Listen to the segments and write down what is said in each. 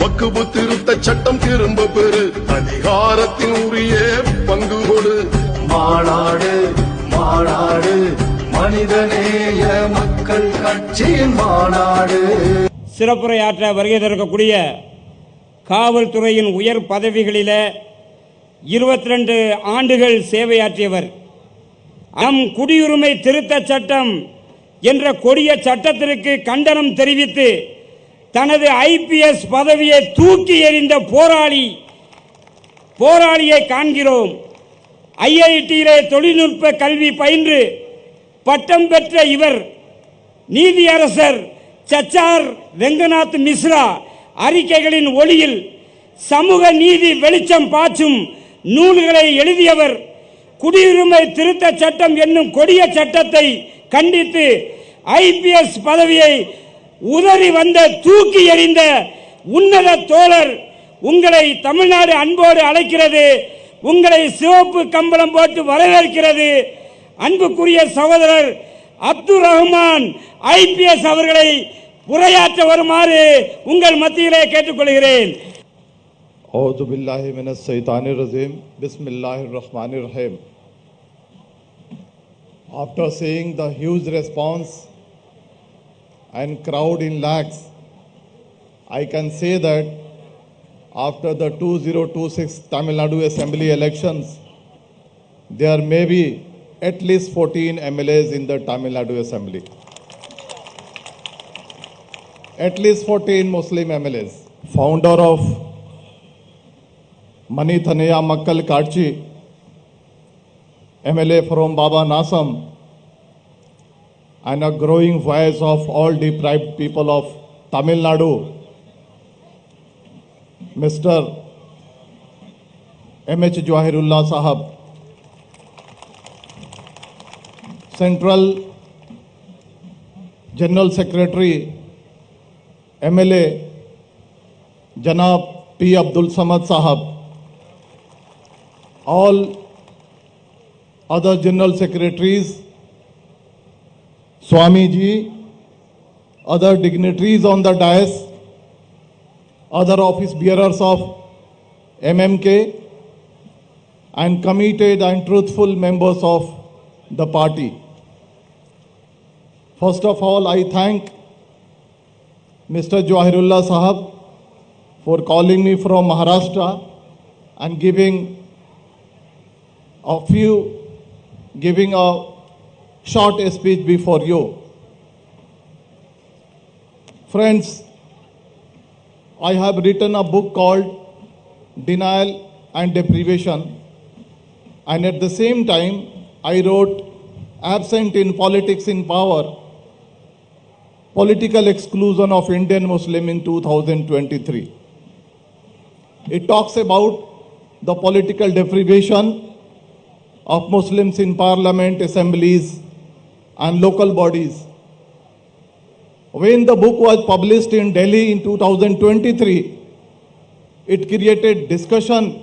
வக்குபு திருத்த சட்டம் திரும்ப பெறு, அதிகாரத்தின் உரிய பங்கு கொடு. மாநாடு மாநாடு மனிதநேய மக்கள் கட்சியின் மாநாடு. சிறப்புரையாற்ற வருகை தரக்கூடிய காவல்துறையின் உயர் பதவிகளில 22 ஆண்டுகள் சேவையாற்றியவர். நம் குடியுரிமை திருத்த சட்டம் என்ற கொடிய சட்டத்திற்கு கண்டனம் தெரிவித்து தனது IPS பதவியை தூக்கி எறிந்த போராளியை காண்கிறோம். IIT-யிலே தொழில்நுட்ப கல்வி பயின்று பட்டம் பெற்ற இவர் நீதியரசர் சச்சார் ரெங்கநாத் மிஸ்ரா அறிக்கைகளின் ஒளியில் சமூக நீதி வெளிச்சம் பாய்ச்சும் நூல்களை எழுதியவர். குடியுரிமை திருத்த சட்டம் என்னும் கொடிய சட்டத்தை கண்டித்து IPS பதவியை உதறி வந்த தூக்கி எறிந்த உன்னத தோழர், உங்களை தமிழ்நாடு அன்போடு அழைக்கிறது, உங்களை சிவப்பு கம்பளம் போட்டு வரவேற்கிறது. அன்புக்குரிய சகோதரர் அப்துல் ரஹ்மான் IPS அவர்களை உரையாற்ற வருமாறு உங்கள் மத்தியிலே கேட்டுக்கொள்கிறேன். औज़ु बिल्लाहि मिनश शैतानिर रजीम, बिस्मिल्लाहिर रहमानिर रहीम. After seeing the huge response and crowd in lakhs, I can say that after the 2026 Tamil Nadu Assembly elections, there may be at least 14 MLAs in the Tamil Nadu Assembly. At least 14 Muslim MLAs. Founder of Manithaneya Makkal Katchi, MLA from Baba Nasam, and a growing voice of all deprived people of Tamil Nadu, Mr. M.H. Jawahirullah Sahab, Central General Secretary, MLA Janab P. Abdul Samad Sahab, all other General Secretaries, Swami Ji, other dignitaries on the dais, other office bearers of MMK, and committed and truthful members of the party. First of all, I thank Mr. Jawahirullah Sahab for calling me from Maharashtra and giving a short speech before you. Friends, I have written a book called Denial and Deprivation, and at the same time I wrote Absent in Politics in Power, Political Exclusion of Indian Muslim in 2023. It talks about the political deprivation of Muslims in parliament, assemblies and local bodies. When the book was published in Delhi in 2023, it created discussion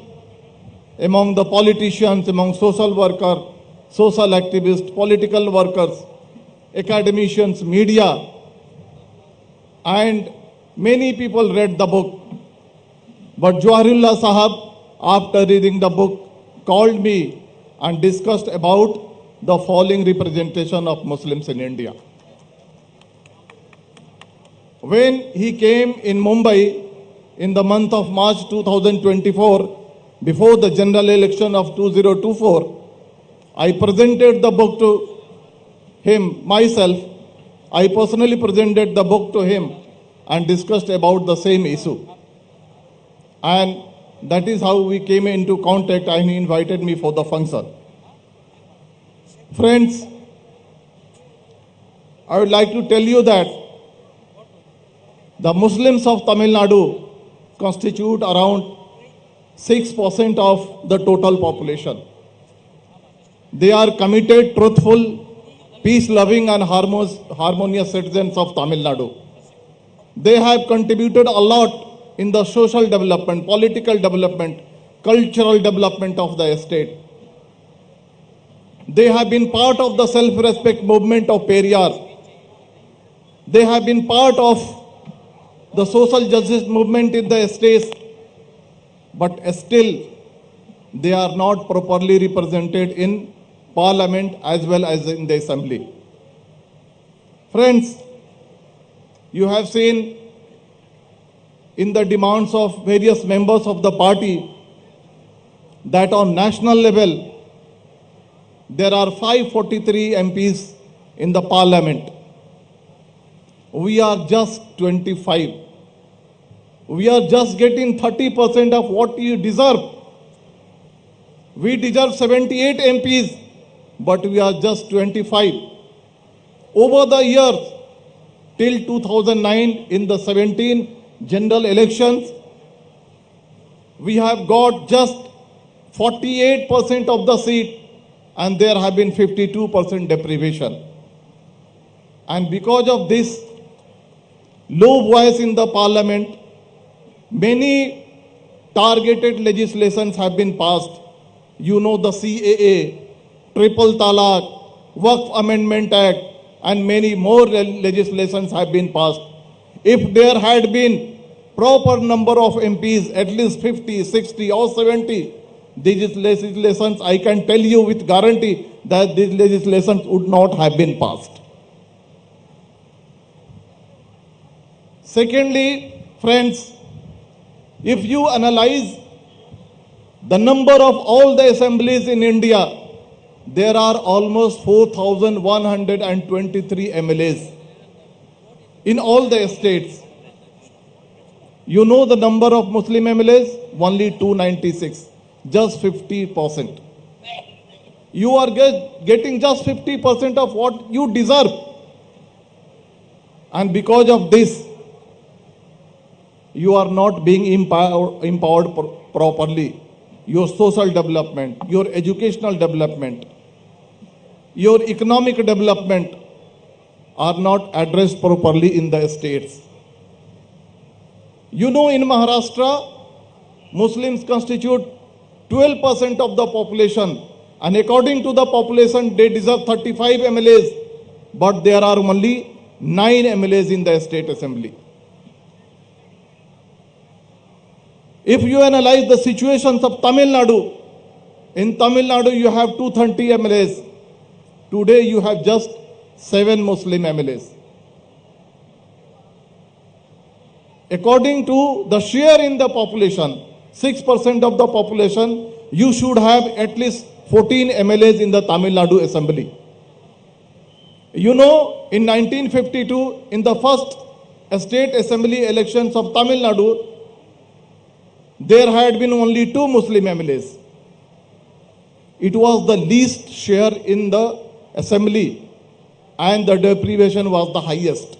among the politicians, among social workers, social activists, political workers, academicians, media, and many people read the book. But Jawahirullah Sahab, after reading the book, called me and discussed about the falling representation of Muslims in India. When he came in Mumbai in the month of March 2024, before the general election of 2024, I presented the book to him myself. I personally presented the book to him and discussed about the same issue. And that is how we came into contact and he invited me for the function. Friends, I would like to tell you that the Muslims of Tamil Nadu constitute around 6% of the total population. They are committed, truthful, peace-loving and harmonious citizens of Tamil Nadu. They have contributed a lot in the social development, political development, cultural development of the state. They have been part of the self-respect movement of Periyar. They have been part of the social justice movement in the states, but still they are not properly represented in parliament as well as in the assembly. Friends, you have seen in the demands of various members of the party that on national level there are 543 MPs in the parliament. We are just 25. We are just getting 30% of what you deserve. We deserve 78 MPs, but we are just 25. Over the years, till 2009, in the 17 general elections, we have got just 48% of the seat, and there have been 52% deprivation. And because of this low voice in the parliament, many targeted legislations have been passed. You know, the CAA, Triple Talaq, Waqf Amendment Act, and many more legislations have been passed. If there had been proper number of MPs, at least 50, 60 or 70, these legislations, I can tell you with guarantee that these legislations would not have been passed. Secondly, friends, if you analyze the number of all the assemblies in India, there are almost 4,123 MLAs in all the states. You know the number of Muslim MLAs? Only 296, just 50%. You are getting just 50% of what you deserve. And because of this, you are not being empowered properly. Your social development, your educational development, your economic development are not addressed properly in the states. You know, in Maharashtra, Muslims constitute 12% of the population, and according to the population, they deserve 35 MLAs, but there are only 9 MLAs in the state assembly. If you analyze the situations of Tamil Nadu, in Tamil Nadu you have 230 MLAs. Today you have just 7 Muslim MLAs. According to the share in the population, 6% of the population, you should have at least 14 MLAs in the Tamil Nadu assembly. You know, in 1952, in the first state assembly elections of Tamil Nadu, there had been only 2 Muslim MLAs. It was the least share in the assembly, and the deprivation was the highest.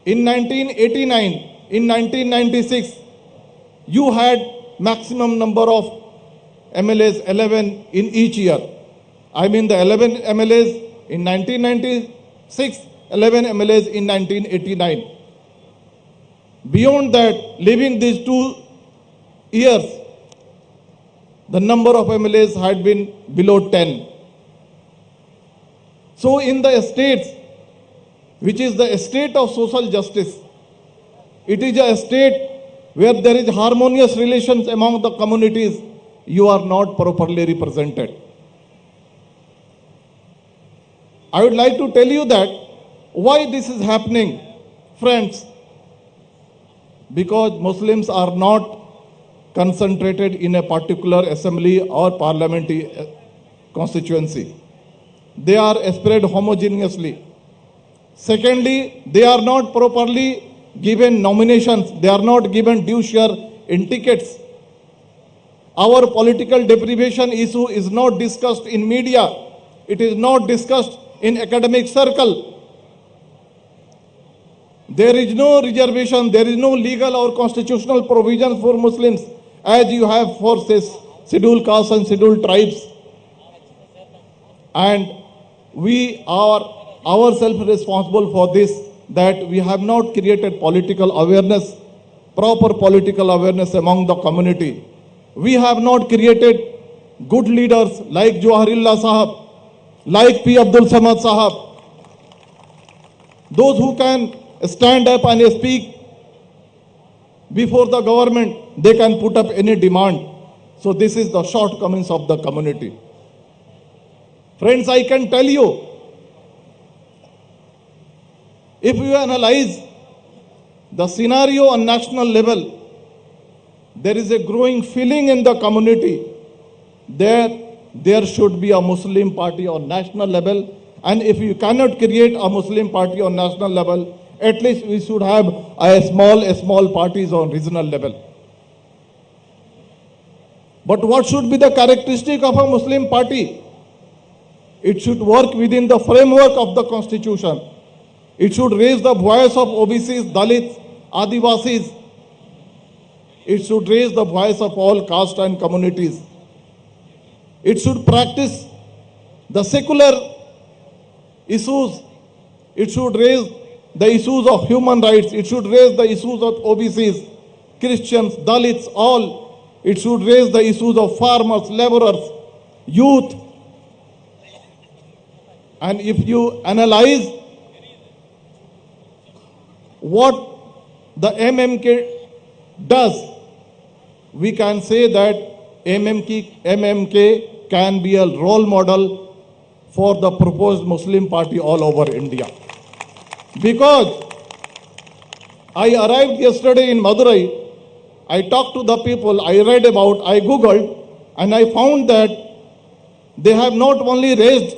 In 1989, in 1996, you had maximum number of MLAs, 11 in each year. I mean the 11 MLAs in 1996, 11 MLAs in 1989. Beyond that, leaving these 2 years, the number of MLAs had been below 10. So in the states, which is the state of social justice, it is a state where there is harmonious relations among the communities, you are not properly represented. I would like to tell you that why this is happening, friends, because Muslims are not concentrated in a particular assembly or parliamentary constituency. They are spread homogeneously. Secondly, they are not properly given nominations. They are not given due share in tickets. Our political deprivation issue is not discussed in media. It is not discussed in academic circle. There is no reservation. There is no legal or constitutional provisions for Muslims as you have for scheduled castes and scheduled tribes. And we are ourselves responsible for this, that we have not created political awareness, proper political awareness among the community. We have not created good leaders like Jawaharlal Sahab, like P. Abdul Samad Sahab, those who can stand up and speak before the government, they can put up any demand. So this is the shortcomings of the community. Friends, I can tell you, if you analyze the scenario on national level, there is a growing feeling in the community that there should be a Muslim party on national level, and if you cannot create a Muslim party on national level, at least we should have a small parties on regional level. But what should be the characteristic of a Muslim party? It should work within the framework of the constitution. It should raise the voice of OBCs, Dalits, Adivasis. It should raise the voice of all caste and communities. It should practice the secular issues. It should raise the issues of human rights. It should raise the issues of OBCs, Christians, Dalits, all. It should raise the issues of farmers, laborers, youth. And if you analyze what the MMK does, we can say that MMK can be a role model for the proposed Muslim party all over India. Because I arrived yesterday in Madurai, I talked to the people, I read about, I googled, and I found that they have not only raised,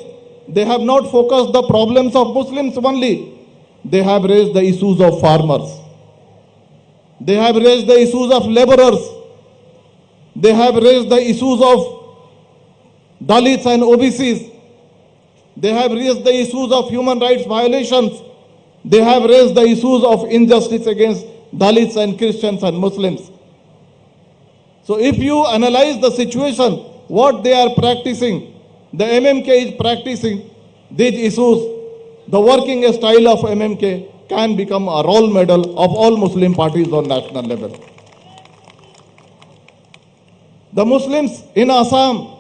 they have not focused the problems of Muslims only, they have raised the issues of farmers. They have raised the issues of laborers. They have raised the issues of Dalits and OBCs. They have raised the issues of human rights violations. They have raised the issues of injustice against Dalits and Christians and Muslims. So if you analyze the situation, what they are practicing, the MMK is practicing these issues, the working style of MMK can become a role model of all Muslim parties on national level. The Muslims in Assam,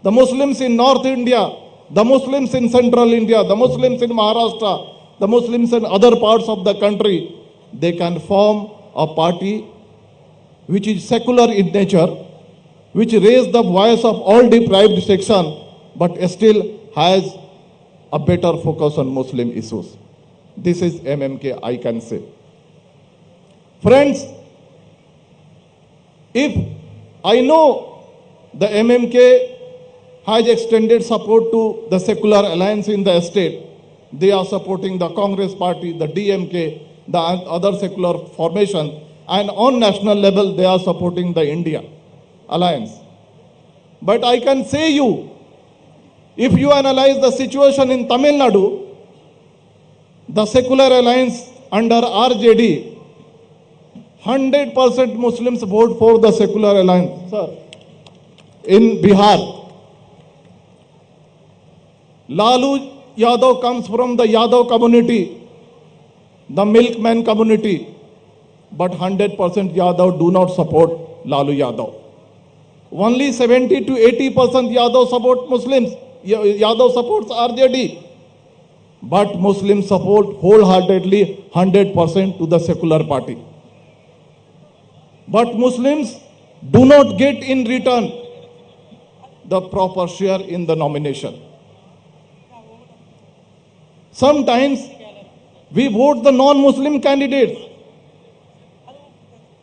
the Muslims in North India, the Muslims in Central India, the Muslims in Maharashtra, the Muslims in other parts of the country, they can form a party which is secular in nature, which raises the voice of all deprived sections, but still has a better focus on Muslim issues. This is MMK, I can say. Friends, if I know the MMK has extended support to the secular alliance in the state, they are supporting the Congress party, the DMK, the other secular formation, and on national level they are supporting the India alliance. But I can say you, if you analyze the situation in Tamil Nadu, the secular alliance under RJD, 100% Muslims vote for the secular alliance. Sir, in Bihar, Lalu Yadav comes from the Yadav community, the milkman community, but 100% Yadav do not support Lalu Yadav. Only 70 to 80% Yadav support Muslims. Yadav supports RJD. But Muslims support wholeheartedly 100% to the secular party. But Muslims do not get in return the proper share in the nomination. Sometimes we vote the non-Muslim candidates.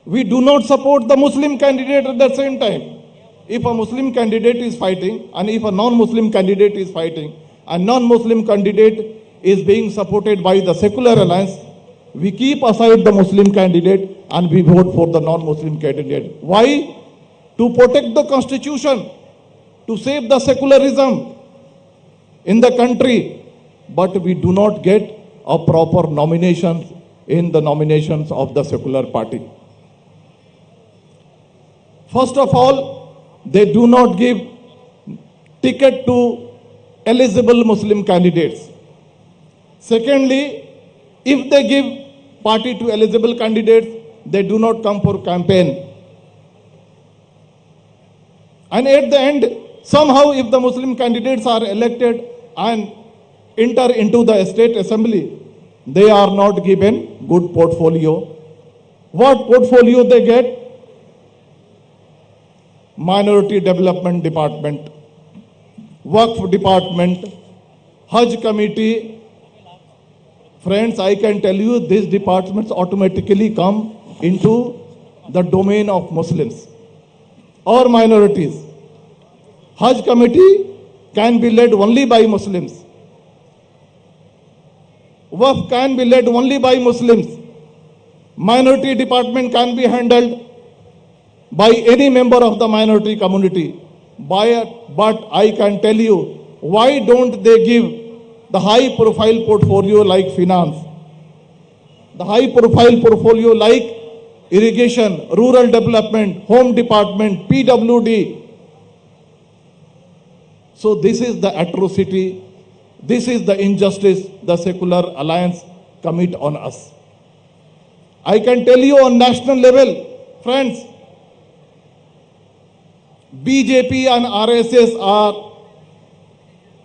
We do not support the Muslim candidate at the same time. If a Muslim candidate is fighting and if a non-Muslim candidate is fighting and non-Muslim candidate is being supported by the secular alliance, we keep aside the Muslim candidate and we vote for the non-Muslim candidate. Why? To protect the constitution, to save the secularism in the country. But we do not get a proper nomination in the nominations of the secular party. First of all, they do not give ticket to eligible Muslim candidates. Secondly, if they give party to eligible candidates, they do not come for campaign. And at the end, somehow if the Muslim candidates are elected and enter into the state assembly, they are not given good portfolio. What portfolio they get? Minority Development Department, Waqf Department, Hajj Committee. Friends, I can tell you these departments automatically come into the domain of Muslims or minorities. Hajj Committee can be led only by Muslims. Waqf can be led only by Muslims. Minority department can be handled by any member of the minority community. But I can tell you, why don't they give the high profile portfolio like finance, the high profile portfolio like irrigation, rural development, home department, PWD? So this is the atrocity, this is the injustice the secular alliance commit on us. I can tell you on national level, friends, BJP and RSS are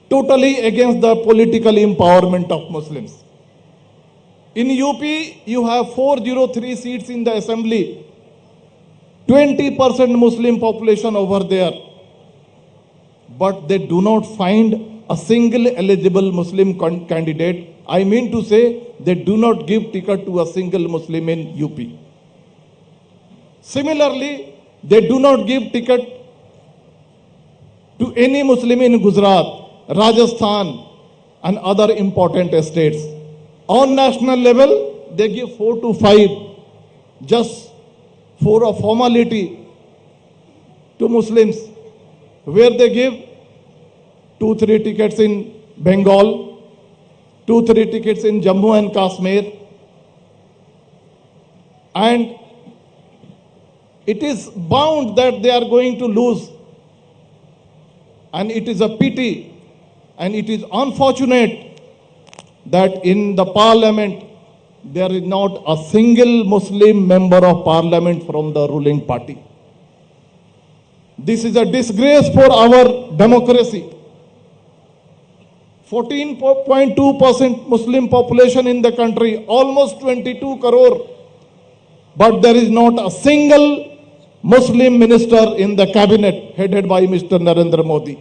totally against the political empowerment of Muslims. In UP, you have 403 seats in the assembly, 20% Muslim population over there. But they do not find a single eligible Muslim candidate. I mean to say, they do not give ticket to a single Muslim in UP. Similarly, they do not give ticket to any Muslim in Gujarat, Rajasthan, and other important states. On national level, they give 4 to 5 just for a formality to Muslims, where they give 2-3 tickets in Bengal, 2-3 tickets in Jammu and Kashmir, and it is bound that they are going to lose. And it is a pity and it is unfortunate that in the parliament there is not a single Muslim member of parliament from the ruling party. This is a disgrace for our democracy. 14.2% Muslim population in the country, almost 22 crore. But there is not a single Muslim minister in the cabinet headed by Mr. Narendra Modi.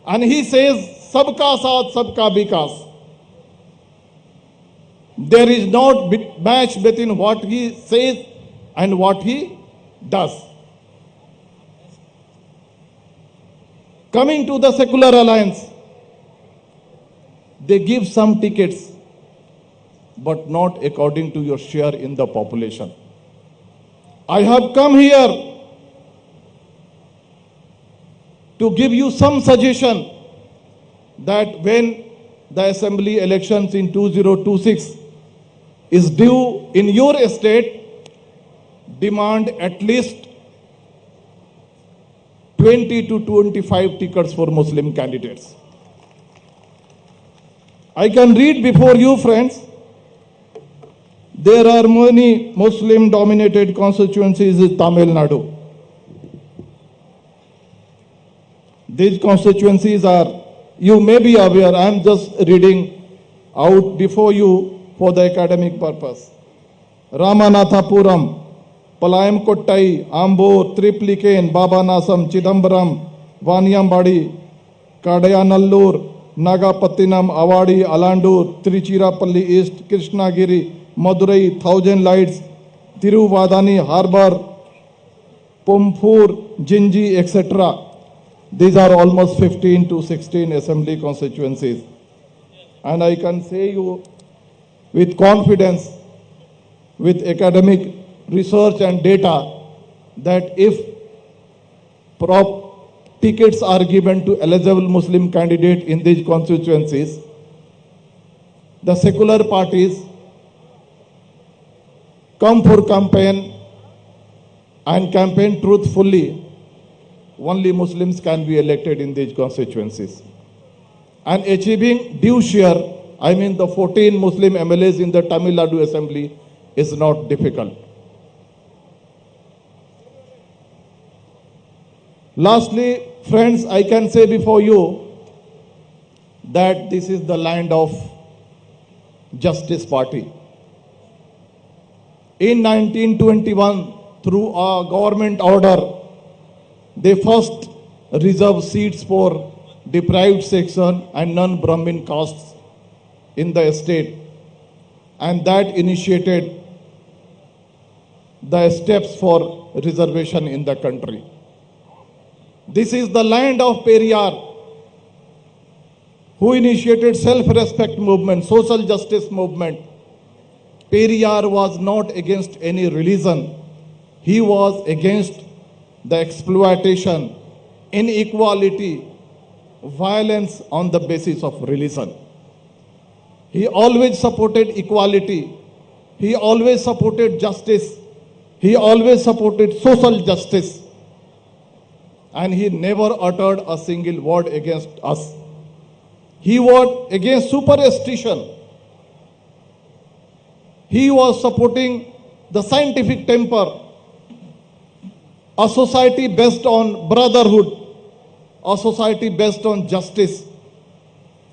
And he says, Sabka Saath, Sabka Vikas. There is not match between what he says and what he does. Coming to the secular alliance, they give some tickets, but not according to your share in the population. I have come here to give you some suggestion that when the assembly elections in 2026 is due in your state, demand at least 20 to 25 tickets for Muslim candidates. I can read before you, friends. There are many Muslim-dominated constituencies in Tamil Nadu. These constituencies are, you may be aware, I am just reading out before you for the academic purpose. Ramanathapuram, Palayamkottai, Ambur, Triplicane, Babanasam, Chidambaram, Vaniambadi, Kadayanallur, Nagapattinam, Avadi, Alandur, Tiruchirappalli East, Krishnagiri, Madurai, Thousand Lights, Tiruvadani, Harbour, Pumpur, Jinji, etc. These are almost 15 to 16 assembly constituencies. And I can say you with confidence, with academic research and data, that if tickets are given to eligible Muslim candidate in these constituencies, the secular parties come for campaign and campaign truthfully, only Muslims can be elected in these constituencies. And achieving due share, I mean the 14 Muslim MLAs in the Tamil Nadu Assembly, is not difficult. Lastly, friends, I can say before you that this is the land of Justice Party. In 1921, through a government order, they first reserved seats for deprived section and non-Brahmin castes in the state, and that initiated the steps for reservation in the country. This is the land of Periyar, who initiated self-respect movement, social justice movement. Periyar was not against any religion. He was against the exploitation, inequality, violence on the basis of religion. He always supported equality. He always supported justice. He always supported social justice. And he never uttered a single word against us. He was against superstition. He was supporting the scientific temper, a society based on brotherhood, a society based on justice.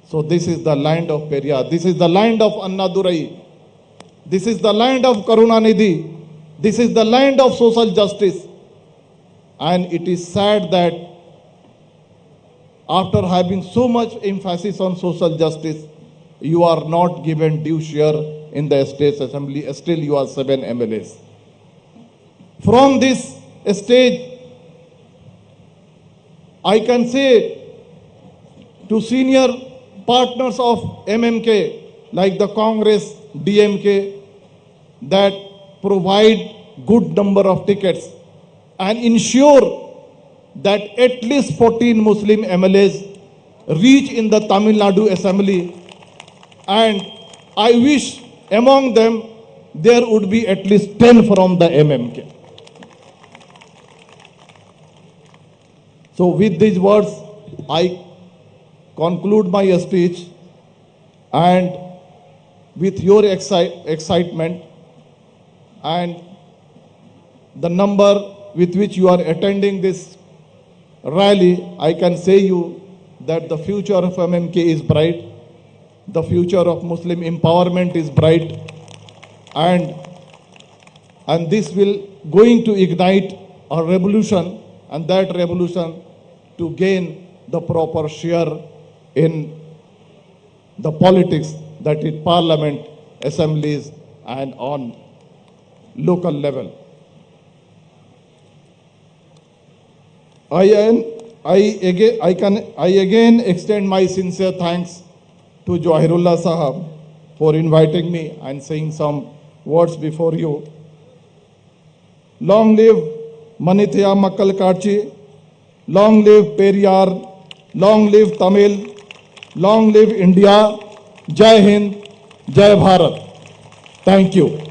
So this is the land of Periyar. This is the land of Annadurai. This is the land of Karunanidhi. This is the land of social justice. And it is sad that after having so much emphasis on social justice, you are not given due share in the State Assembly. Still you are 7 MLAs. From this stage, I can say to senior partners of MMK, like the Congress, DMK, that provide good number of tickets and ensure that at least 14 Muslim MLAs reach in the Tamil Nadu Assembly, and I wish among them there would be at least 10 from the MMK. So with these words, I conclude my speech, and with your excitement and the number with which you are attending this rally, I can say you that the future of MMK is bright, the future of Muslim empowerment is bright, and this will going to ignite a revolution, and that revolution to gain the proper share in the politics, that is parliament, assemblies, and on local level. I again extend my sincere thanks to Johirullah Sahab for inviting me and saying some words before you. Long live Manithya Makkal Karchi, long live Periyar, long live Tamil, long live India, Jai Hind, Jai Bharat. Thank you.